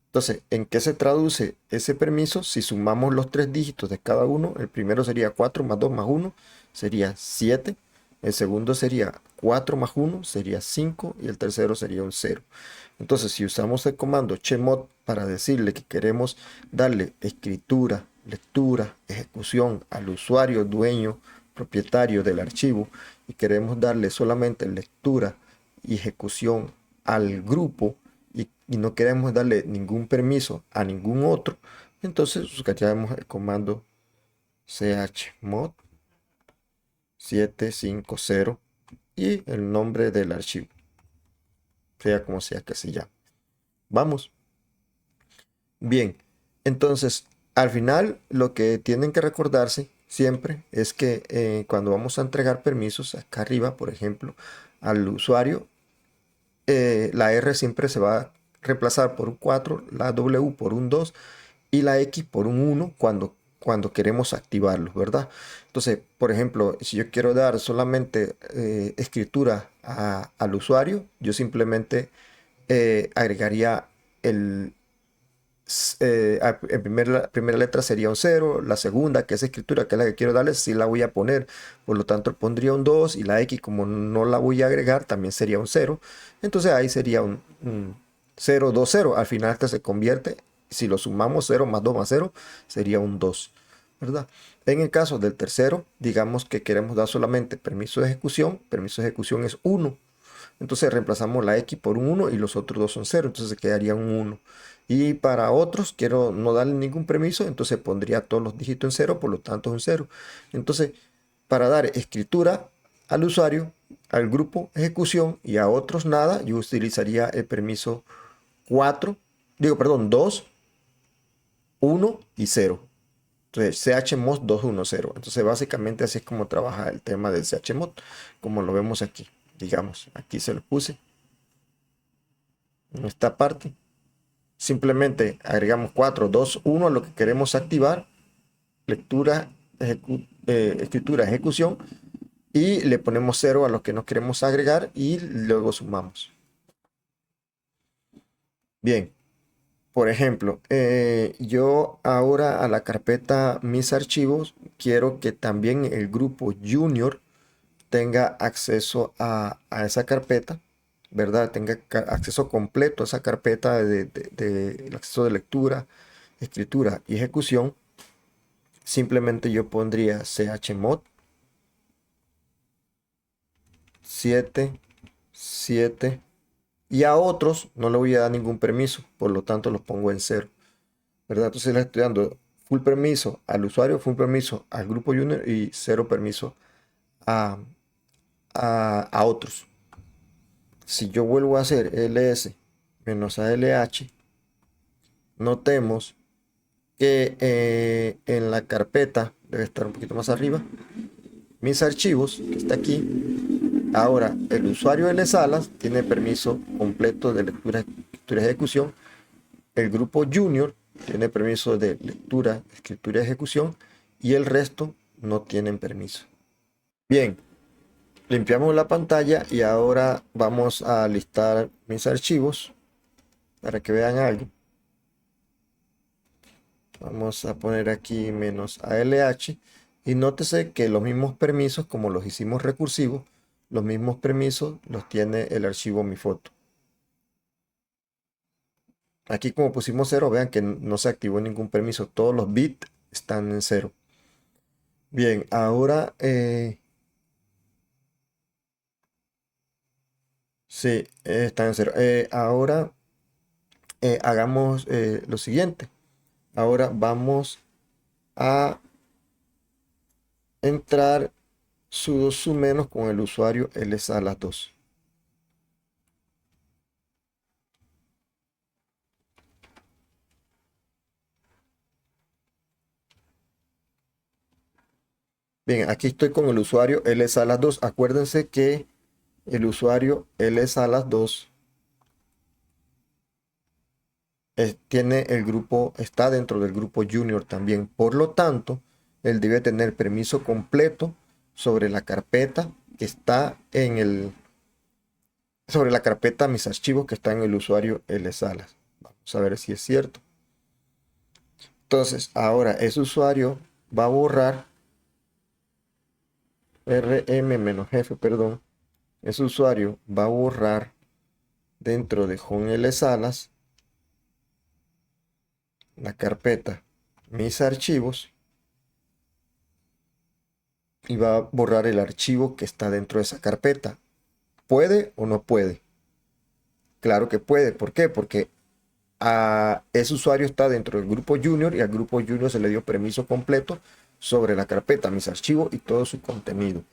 Entonces, ¿en qué se traduce ese permiso? Si sumamos los tres dígitos de cada uno, el primero sería 4 más 2 más 1, sería 7. el segundo sería 4 más 1, sería 5, y el tercero sería un 0. Entonces, si usamos el comando chmod para decirle que queremos darle escritura, lectura, ejecución al usuario dueño, propietario del archivo, y queremos darle solamente lectura y ejecución al grupo, y no queremos darle ningún permiso a ningún otro, entonces usaríamos el comando chmod 750 y el nombre del archivo, sea como sea que se llame. Vamos. Bien, entonces al final lo que tienen que recordarse siempre es que cuando vamos a entregar permisos acá arriba, por ejemplo, al usuario, la R siempre se va a reemplazar por un 4, la W por un 2 y la X por un 1 cuando queremos activarlos, ¿verdad? Entonces, por ejemplo, si yo quiero dar solamente escritura al usuario, yo simplemente agregaría el, la primera letra sería un 0, la segunda, que es escritura, que es la que quiero darle, sí la voy a poner, por lo tanto pondría un 2 y la X como no la voy a agregar, también sería un 0, entonces ahí sería un 0, 2, 0, al final este se convierte, si lo sumamos 0 más 2 más 0, sería un 2, ¿verdad? En el caso del tercero, digamos que queremos dar solamente permiso de ejecución es 1, entonces reemplazamos la X por un 1 y los otros dos son 0, entonces quedaría un 1. Y para otros quiero no darle ningún permiso, entonces pondría todos los dígitos en 0, por lo tanto es un 0. Entonces, para dar escritura al usuario, al grupo ejecución y a otros nada, yo utilizaría el permiso 4, digo, perdón, 2, 1 y 0. Entonces, chmod 210. Entonces, básicamente así es como trabaja el tema del chmod, como lo vemos aquí. Digamos, aquí se lo puse en esta parte. Simplemente agregamos 4, 2, 1 a lo que queremos activar, lectura, escritura, ejecución, y le ponemos 0 a lo que no queremos agregar y luego sumamos. Bien, por ejemplo, yo ahora a la carpeta mis archivos quiero que también el grupo junior tenga acceso a esa carpeta, ¿verdad? Tenga acceso completo a esa carpeta de el acceso de lectura, escritura y ejecución. Simplemente yo pondría chmod 7, 7 y a otros no le voy a dar ningún permiso, por lo tanto los pongo en 0, ¿verdad? Entonces le estoy dando full permiso al usuario, full permiso al grupo junior y 0 permiso a, a otros. Si yo vuelvo a hacer ls menos ALH, notemos que en la carpeta, debe estar un poquito más arriba, mis archivos, que está aquí, ahora el usuario L Salas tiene permiso completo de lectura, escritura y ejecución, el grupo junior tiene permiso de lectura, escritura y ejecución, y el resto no tienen permiso. Bien, limpiamos la pantalla y ahora vamos a listar mis archivos para que vean algo. Vamos a poner aquí menos ALH y nótese que los mismos permisos, como los hicimos recursivos, los mismos permisos los tiene el archivo mi foto. Aquí como pusimos 0, vean que no se activó ningún permiso, todos los bits están en 0. Bien, ahora sí, están en 0. Ahora hagamos lo siguiente. Ahora vamos a entrar sudo su menos con el usuario lsalas2. Bien, aquí estoy con el usuario lsalas2. Acuérdense que el usuario lsalas2 tiene el grupo, está dentro del grupo junior también. Por lo tanto, él debe tener permiso completo sobre la carpeta que está en el, sobre la carpeta mis archivos que está en el usuario lsalas. Vamos a ver si es cierto. Entonces, ahora ese usuario va a borrar rm-jefe, perdón, ese usuario va a borrar dentro de Home Salas la carpeta mis archivos y va a borrar el archivo que está dentro de esa carpeta. ¿Puede o no puede? Claro que puede. ¿Por qué? Porque ese usuario está dentro del grupo Junior y al grupo Junior se le dio permiso completo sobre la carpeta, mis archivos y todo su contenido.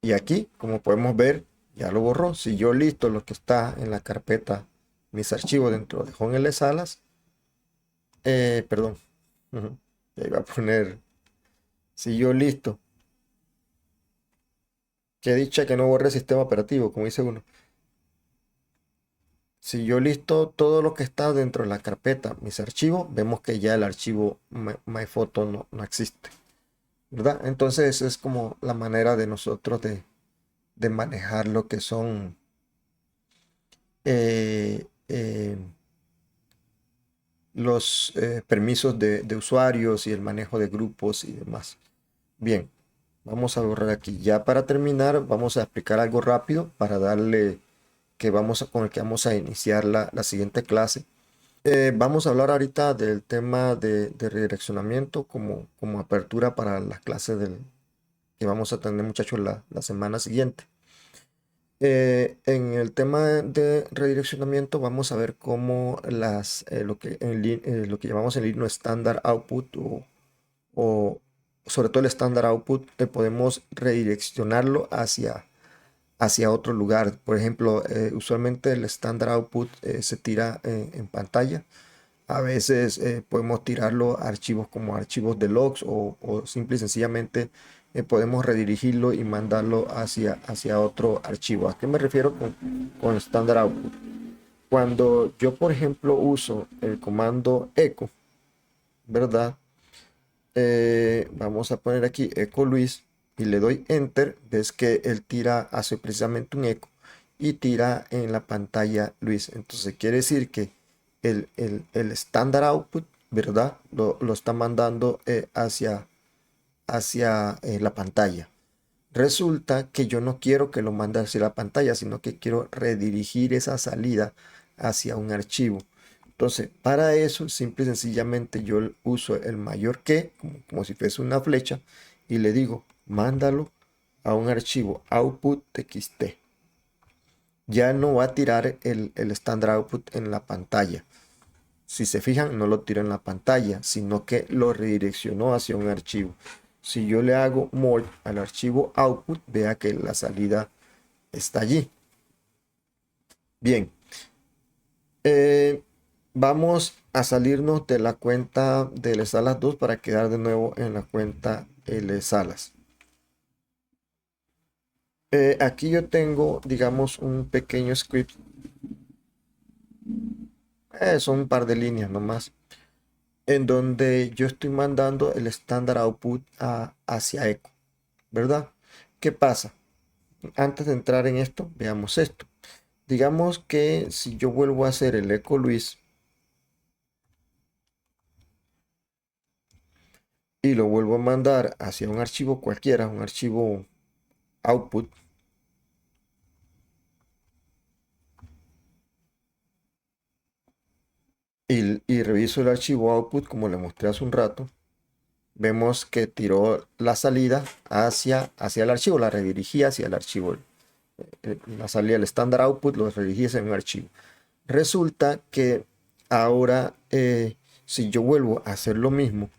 Y aquí, como podemos ver, ya lo borró. Si yo listo lo que está en la carpeta, mis archivos dentro de Home Salas, perdón, ya iba a poner, si yo listo, que dicha que no borre el sistema operativo, como dice uno. Si yo listo todo lo que está dentro de la carpeta, mis archivos, vemos que ya el archivo MyPhoto no existe, ¿verdad? Entonces es como la manera de nosotros de manejar lo que son eh, eh, los permisos de usuarios y el manejo de grupos y demás. Bien, vamos a borrar aquí. Ya para terminar, vamos a explicar algo rápido para darle con el que vamos a iniciar la siguiente clase. Vamos a hablar ahorita del tema de redireccionamiento como apertura para las clases que vamos a tener, muchachos, la semana siguiente. En el tema de redireccionamiento vamos a ver cómo lo que llamamos el himno estándar output o sobre todo el estándar output podemos redireccionarlo hacia otro lugar. Por ejemplo, usualmente el estándar output se tira en pantalla. A veces podemos tirarlo a archivos como archivos de logs o simple y sencillamente podemos redirigirlo y mandarlo hacia otro archivo. ¿A qué me refiero con standard output? Cuando yo, por ejemplo, uso el comando echo, ¿verdad? Vamos a poner aquí echo Luis y le doy enter, ves que él hace precisamente un eco y tira en la pantalla Luis. Entonces quiere decir que el standard output, ¿verdad? Lo está mandando hacia la pantalla. Resulta que yo no quiero que lo mande hacia la pantalla, sino que quiero redirigir esa salida hacia un archivo. Entonces, para eso, simple y sencillamente yo uso el mayor que, como si fuese una flecha, y le digo, mándalo a un archivo output.txt. Ya no va a tirar el standard output en la pantalla. Si se fijan, no lo tiro en la pantalla, sino que lo redireccionó hacia un archivo. Si yo le hago more al archivo output, vea que la salida está allí. Bien. Vamos a salirnos de la cuenta de LSalas 2 para quedar de nuevo en la cuenta LSalas. Aquí yo tengo, digamos, un pequeño script. Son un par de líneas nomás. En donde yo estoy mandando el standard output hacia echo, ¿verdad? ¿Qué pasa? Antes de entrar en esto, veamos esto. Digamos que si yo vuelvo a hacer el echo Luis y lo vuelvo a mandar hacia un archivo cualquiera, un archivo output, y reviso el archivo output como le mostré hace un rato, vemos que tiró la salida hacia el archivo, la redirigí hacia el archivo. La salida del standard output lo redirigí hacia un archivo. Resulta que ahora, si yo vuelvo a hacer lo mismo,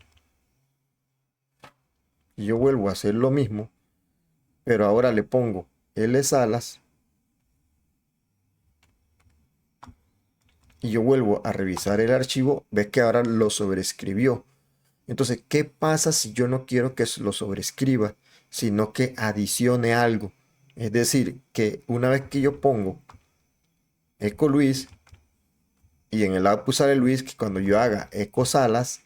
pero ahora le pongo LSalas y yo vuelvo a revisar el archivo, ves que ahora lo sobrescribió. Entonces, ¿qué pasa si yo no quiero que lo sobrescriba, sino que adicione algo? Es decir, que una vez que yo pongo echo Luis y en el output sale Luis, que cuando yo haga echo Salas,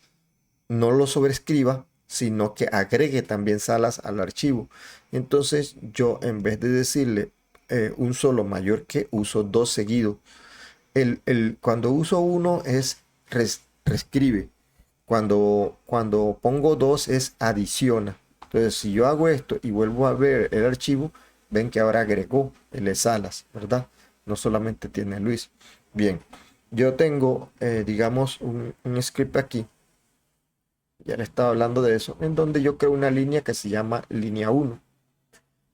no lo sobrescriba, sino que agregue también Salas al archivo. Entonces, yo en vez de decirle un solo mayor que, uso dos seguidos. Cuando uso uno es reescribe. Cuando pongo dos es adiciona. Entonces, si yo hago esto y vuelvo a ver el archivo, ven que ahora agregó el Salas, ¿verdad? No solamente tiene Luis. Bien, yo tengo, digamos, un script aquí. Ya le estaba hablando de eso, en donde yo creo una línea que se llama línea 1.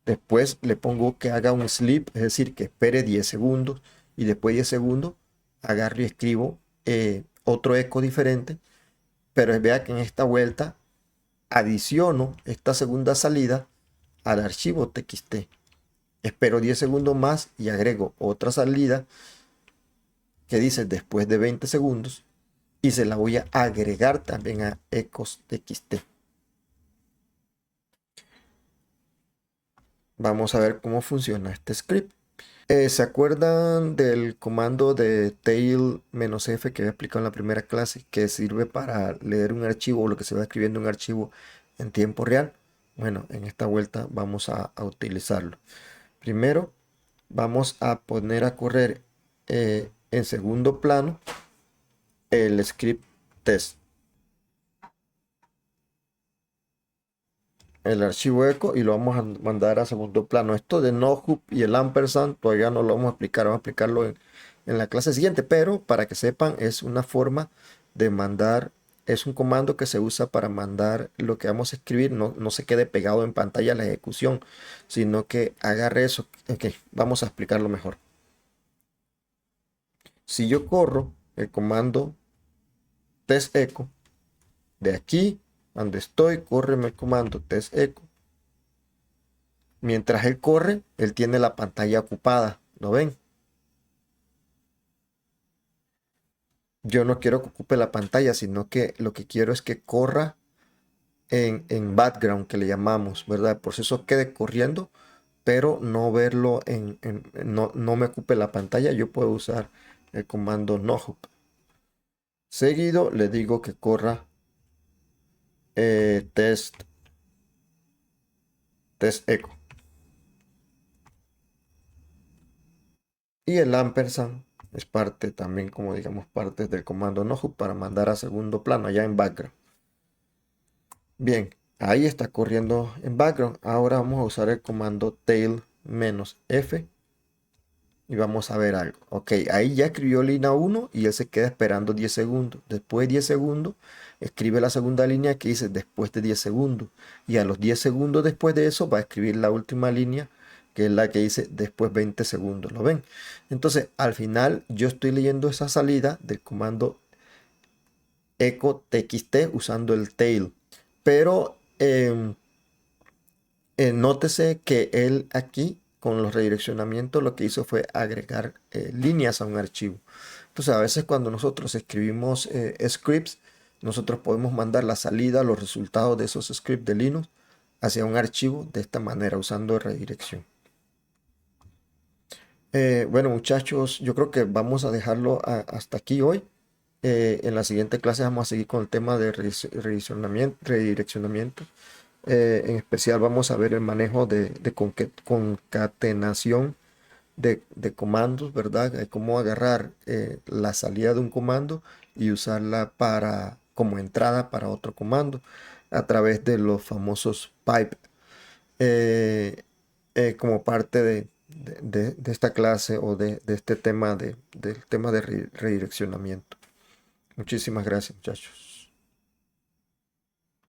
Después le pongo que haga un sleep, es decir, que espere 10 segundos y después de 10 segundos agarro y escribo otro eco diferente, pero vea que en esta vuelta adiciono esta segunda salida al archivo TXT. Espero 10 segundos más y agrego otra salida que dice después de 20 segundos y se la voy a agregar también a ecos TXT. Vamos a ver cómo funciona este script. ¿Se acuerdan del comando de tail-f que había explicado en la primera clase, que sirve para leer un archivo o lo que se va escribiendo en un archivo en tiempo real? Bueno, en esta vuelta vamos a utilizarlo. Primero vamos a poner a correr en segundo plano el script test, el archivo eco, y lo vamos a mandar a segundo plano. Esto de no-hoop y el ampersand todavía no lo vamos a explicar, vamos a explicarlo en la clase siguiente, pero para que sepan es una forma de mandar, es un comando que se usa para mandar lo que vamos a escribir, no se quede pegado en pantalla la ejecución, sino que agarre eso. Ok, vamos a explicarlo mejor. Si yo corro el comando test echo, de aquí donde estoy, córreme el comando test echo. Mientras él corre, él tiene la pantalla ocupada. ¿Lo ven? Yo no quiero que ocupe la pantalla, sino que lo que quiero es que corra en background, que le llamamos, ¿verdad? El proceso quede corriendo, pero no verlo no me ocupe la pantalla. Yo puedo usar el comando no-hoop. Seguido le digo que corra test echo. Y el ampersand es parte también, como digamos, parte del comando no-hoop para mandar a segundo plano, allá en background. Bien, ahí está corriendo en background. Ahora vamos a usar el comando tail-f y vamos a ver algo. Ok, ahí ya escribió línea 1 y él se queda esperando 10 segundos. Después de 10 segundos, escribe la segunda línea que dice después de 10 segundos. Y a los 10 segundos después de eso va a escribir la última línea, que es la que dice después 20 segundos. ¿Lo ven? Entonces, al final yo estoy leyendo esa salida del comando echo txt usando el tail. Pero nótese que él aquí con los redireccionamientos lo que hizo fue agregar líneas a un archivo. Entonces a veces cuando nosotros escribimos scripts, nosotros podemos mandar la salida, los resultados de esos scripts de Linux hacia un archivo de esta manera usando redirección. Bueno muchachos, yo creo que vamos a dejarlo hasta aquí hoy. En la siguiente clase vamos a seguir con el tema de redireccionamiento. En especial vamos a ver el manejo de concatenación de comandos, ¿verdad? De cómo agarrar la salida de un comando y usarla como entrada para otro comando a través de los famosos pipe, eh, como parte de esta clase o de este tema del tema de redireccionamiento. Muchísimas gracias, muchachos.